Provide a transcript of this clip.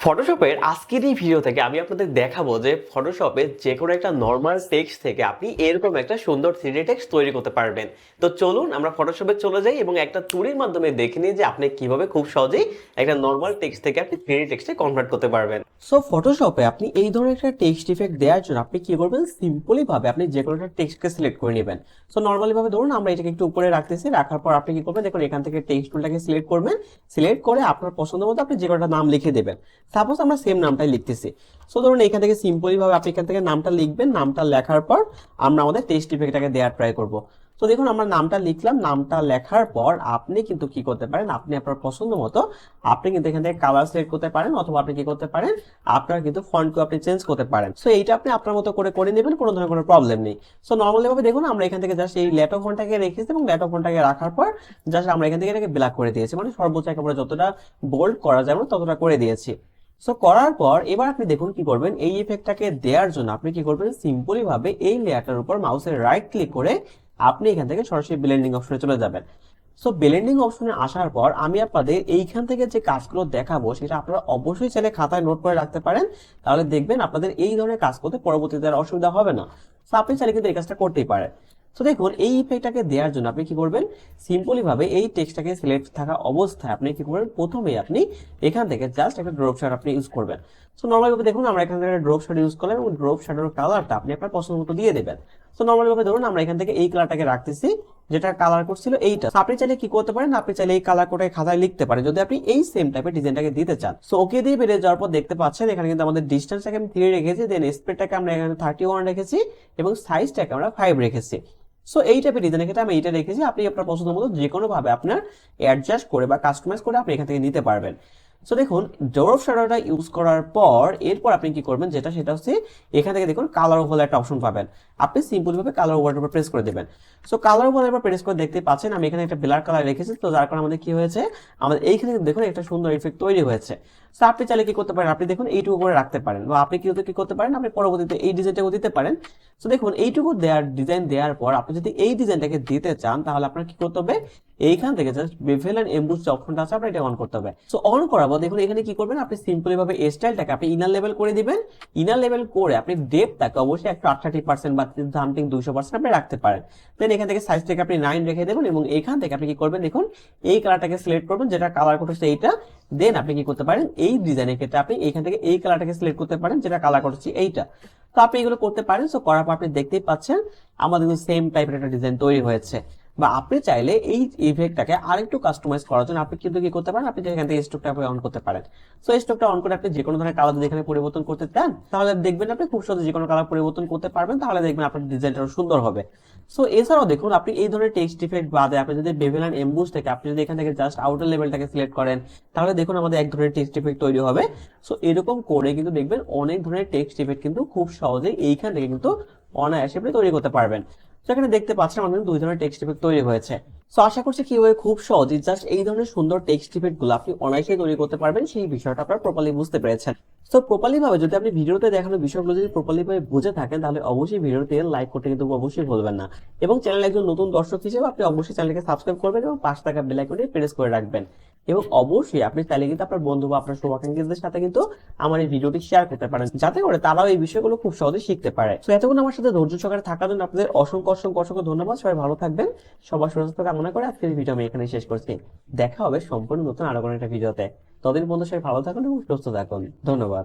ফটোশপের আজকের এই ভিডিও থেকে আমি আপনাদের দেখাবো যে ফটোশপে যে কোনো একটা নর্মাল টেক্সট থেকে আপনি এরকম একটা সুন্দর 3D টেক্সট তৈরি করতে পারবেন। তো চলুন আমরা ফটোশপে চলে যাই এবং একটা টুলের মাধ্যমে দেখে নিই যে আপনি কিভাবে খুব সহজেই একটা নর্মাল টেক্সট থেকে আপনি 3D টেক্সটে কনভার্ট করতে পারবেন। সো ফটোশপে আপনি এই ধরনের একটা টেক্সট ইফেক্ট দেওয়ার জন্য আপনি কি করবেন, সিম্পলি ভাবে আপনি যে কোনো একটা টেক্সটকে সিলেক্ট করে নেবেন। সো নর্মালি ভাবে ধরুন আমরা এটাকে একটু উপরে রাখতেছি, রাখার পর আপনি কি করবেন, দেখুন এখান থেকে টেক্সট টুলটাকে সিলেক্ট করবেন। সিলেক্ট করে আপনার পছন্দ মতো আপনি যে কোনো একটা নাম লিখে দেবেন। সাপোজ আমরা সেম নামটাই লিখতেছি। সো ধরুন এখান থেকে সিম্পলি ভাবে আপনি এখান থেকে নামটা লিখবেন। নামটা লেখার পর আমরা আমাদের টেক্সট ইফেক্টটাকে দেওয়ার ট্রাই করব। তো দেখুন আমরা নামটা লিখলাম, নামটা লেখার পর আপনি কিন্তু কি করতে পারেন, আপনি আপনার পছন্দ মতো আপনি কিন্তু এখান থেকে কালার সিলেক্ট করতে পারেন, অথবা আপনি কি করতে পারেন, আপনার কিন্তু ফন্টকে আপনি চেঞ্জ করতে পারেন। সো এইটা আপনি আপনার মতো করে নেবেন, কোনো ধরনের কোনো প্রবলেম নেই। সো নর্মালি ভাবে দেখুন আমরা এখান থেকে জাস্ট এই ল্যাটো ফন্টটাকে রেখেছি এবং ল্যাটো ফন্টটাকে রাখার পর জাস্ট আমরা এখান থেকে এটাকে ব্ল্যাক করে দিয়েছি, মানে সর্বোচ্চ একেবারে যতটা বোল্ড করা যাবে ততটা করে দিয়েছি। সো করার পর এবার আপনি দেখুন কি করবেন, এই ইফেক্টটাকে দেওয়ার জন্য আপনি কি করবেন, সিম্পলি ভাবে এই লেয়ারটার উপর মাউসের রাইট ক্লিক করে আপনি এখান থেকে সরাসরি ব্লেন্ডিং অপশনে চলে যাবেন। সো ব্লেন্ডিং অপশনে আসার পর আমি আপনাদের এইখান থেকে যে কাজগুলো দেখাবো সেটা আপনারা অবশ্যই চাইলে খাতায় নোট করে রাখতে পারেন, তাহলে দেখবেন আপনাদের এই ধরনের কাজ করতে পরবর্তীতে আর অসুবিধা হবে না। সো আপনি চাইলে কিন্তু এই কাজটা করতেই পারেন। তো দেখুন এই ইফেক্টটাকে দেওয়ার জন্য আপনি কি করবেন, সিম্পলি ভাবে এই টেক্সটটাকে সিলেক্ট থাকা অবস্থায় আপনি কি করবেন, প্রথমে আপনি এখান থেকে জাস্ট একটা ড্রপ শ্যাডো আপনি ইউজ করবেন। সো নরমালি ভাবে দেখুন আমরা এখান থেকে ড্রপ শ্যাডো ইউজ করলাম এবং ড্রপ শ্যাডোর কালারটা আপনি আপনার পছন্দ মতো দিয়ে দেবেন। সো নরমালি ভাবে ধরুন আমরা এখান থেকে এই কালারটাকে রাখতেছি, যেটা কালার কোড ছিল এইটা। আপনি চাইলে কি করতে পারেন, আপনি চাইলে এই কালার কোডে খাতায় লিখতে পারেন যদি আপনি এই সেম টাইপের ডিজাইনটাকে দিতে চান। সো ওকে দিয়ে বেরিয়ে যাওয়ার পর দেখতে পাচ্ছেন এখানে কিন্তু আমাদের ডিসটেন্সটাকে আমি 3 রেখেছি, দেন স্প্রেডটাকে আমরা এখানে 31 রেখেছি এবং সাইজটাকে আমরা 5 রেখেছি। সো এই টাইপের ডিজাইনের ক্ষেত্রে আমি এইটা রেখেছি, আপনি আপনার পছন্দ মতো যে কোনো ভাবে আপনার অ্যাডজাস্ট করে বা কাস্টমাইজ করে আপনি এখান থেকে নিতে পারবেন। সো দেখুন ড্রপ শ্যাডোটা ইউজ করার পর এরপর আপনি কি করবেন, সেটা হচ্ছে এখান থেকে দেখুন কালার ওভার একটা অপশন পাবেন। আপনি সিম্পল ভাবে কালার ওভারের উপর প্রেস করে দেবেন। সো কালার ওভারের উপর প্রেস করে দেখতে পাচ্ছেন আমি এখানে একটা ব্ল্যাক কালার রেখেছি। তো যার কারণে আমাদের কি হয়েছে, আমাদের এইখানে দেখুন একটা সুন্দর ইফেক্ট তৈরি হয়েছে। সো আপনি চাইলে কি করতে পারেন, আপনি দেখুন এইটুকু করে রাখতে পারেন, বা আপনি কি করতে পারেন, আপনি পরবর্তীতে এই ডিজাইনটাকে দিতে পারেন। সো দেখুন এইটুকু ডিজাইন দেওয়ার পর আপনি যদি এই ডিজাইনটাকে দিতে চান তাহলে আপনার কি করতে হবে, এইখান থেকে জাস্ট বেভেল এন্ড এমবুস যে অপশনটা আছে আপনি এটা অন করতে হবে। সো অন করাবো দেখুন এখানে কি করবেন, আপনি সিম্পলি ভাবে এই স্টাইলটাকে আপনি ইনার লেভেল করে দিবেন। ইনার লেভেল করে আপনি ডেপথটাকে অবশ্যই 138% বা সামথিং 200% আপনি রাখতে পারেন। দেন এখান থেকে সাইজটাকে আপনি 9 রেখে দেবেন এবং এখান থেকে আপনি কি করবেন, দেখুন এই কালারটাকে সিলেক্ট করবেন, যেটা কালার কোড হচ্ছে এইটা। দেন আপনি কি করতে পারেন, এই ডিজাইনের ক্ষেত্রে আপনি এখান থেকে এই কালারটাকে সিলেক্ট করতে পারেন, যেটা কালার কোড হচ্ছে এইটা। তো আপনি এগুলো করতে পারেন। সো করার পর আপনি দেখতেই পাচ্ছেন আমাদের কিন্তু সেম টাইপের একটা ডিজাইন তৈরি হয়েছে। বা আপনি চাইলে এই ইফেক্টটাকে আরেকটু কাস্টমাইজ করার জন্য আপনি কিন্তু কি করতে পারেন, আপনি এখান থেকে স্টকটা অন করতে পারেন। সো স্টকটা অন করে আপনি যে কোনো ধরনের কালার যদি এখানে পরিবর্তন করতে চান তাহলে দেখবেন আপনি খুব সহজে যে কোনো কালার পরিবর্তন করতে পারবেন, তাহলে দেখবেন আপনার ডিজাইনটা সুন্দর হবে। সো এছাড়াও দেখুন আপনি এই ধরনের টেক্সট ইফেক্ট বাদে আপনি যদি বেভেল এন্ড এমবুস থেকে আপনি যদি এখান থেকে জাস্ট আউটার লেভেলটাকে সিলেক্ট করেন তাহলে দেখুন আমাদের এক ধরনের টেক্সট ইফেক্ট তৈরি হবে। সো এরকম করে কিন্তু দেখবেন অনেক ধরনের টেক্সট ইফেক্ট কিন্তু খুব সহজেই এইখান থেকে কিন্তু অনায়াসে আপনি তৈরি করতে পারবেন। তো এখানে দেখতে পাচ্ছেন আমাদের দুই ধরনের টেক্সট ইফেক্ট তৈরি হয়েছে। সো আশা করছি কিভাবে খুব সহজে জাস্ট এই ধরনের সুন্দর টেক্সট ইফেক্ট গুলো আপনি অনায়াসে তৈরি করতে পারবেন সেই বিষয়টা আপনারা প্রপারলি বুঝতে পেরেছেন। সো প্রপারলি ভাবে যদি আপনি ভিডিওতে দেখানো বিষয়গুলো যদি প্রপারলি ভাবে বুঝে থাকেন তাহলে অবশ্যই ভিডিওতে লাইক করতে কিন্তু অবশ্যই ভুলবেন না। এবং চ্যানেলে একজন নতুন দর্শক হিসেবে আপনি অবশ্যই চ্যানেলকে সাবস্ক্রাইব করবেন এবং পাশে থাকা বেল আইকনটি প্রেস করে রাখবেন। এবং অবশ্যই আপনি চাইলে কিন্তু আপনার বন্ধু বা আপনার শুভাকাঙ্ক্ষীদের সাথে কিন্তু আমার এই ভিডিওটি শেয়ার করতে পারেন, যাতে করে তারাও এই বিষয়গুলো খুব সহজে শিখতে পারে। তো এতক্ষণ আমার সাথে ধৈর্য সহকারে থাকার জন্য আপনাদের অসংখ্য অসংখ্য অসংখ্য ধন্যবাদ। সবাই ভালো থাকবেন, সবার সুস্বাস্থ্য কামনা করে আজকের ভিডিও আমি এখানে শেষ করছি। দেখা হবে সম্পূর্ণ নতুন আরো কোনো একটা ভিডিওতে। ততদিন পর্যন্ত সবাই ভালো থাকুন এবং সুস্থ থাকুন। ধন্যবাদ।